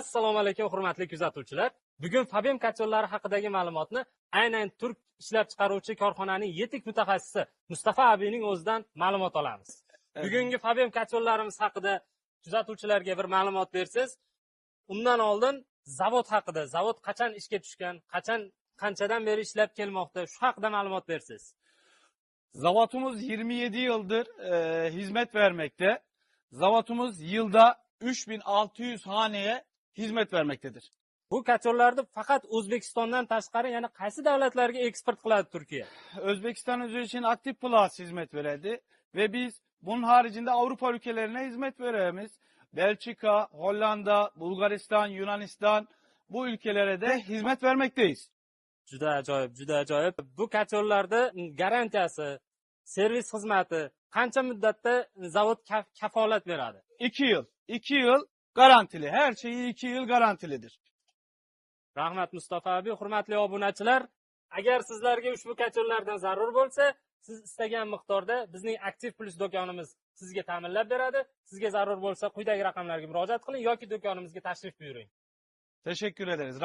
Assalomu alaykum hurmatli kuzatuvchilar. Bugun Fabem kacholari haqidagi ma'lumotni aynan turk ishlab chiqaruvchi korxonaning yetuk mutaxassisi Mustafa abining o'zidan ma'lumot olamiz. Bugungi Fabem kachollarimiz haqida kuzatuvchilarga bir ma'lumot bersiz. Undan oldin zavod haqida, zavod qachon ishga tushgan, qanchadan beri ishlab kelmoqda, shu haqida ma'lumot bersiz. Zavodumuz 27 yıldır hizmet vermekte. Zavodumuz yılda 3600 haneye hizmet vermektedir. Bu kachollarni faqat O'zbekistondan tashqari yana qaysi davlatlarga eksport qiladi Turkiya? Özbekistan özü için Aktif Plus hizmet veredi ve biz bunun haricinde Avrupa ülkelerine hizmet veremiz. Belçika, Hollanda, Bulgaristan, Yunanistan bu ülkelere de hizmet vermekteyiz. Juda ajoyib, juda ajoyib. Bu kachollarda garantiyasi, servis xizmati qancha muddatda zavod kafolat beradi? 2 yıl. 2 yıl garantili. Her şeyi 2 yıl garantilidir. Rahmat Mustafa abi, hurmatli obunachilar, agar sizlarga ushbu kachollardan zarur bo'lsa, siz istagan miqdorda bizning Aktiv Plus do'konimiz sizga ta'minlab beradi. Sizga zarur bo'lsa, quyidagi raqamlarga murojaat qiling yoki do'konimizga tashrif buyuring. Teşekkür ederiz.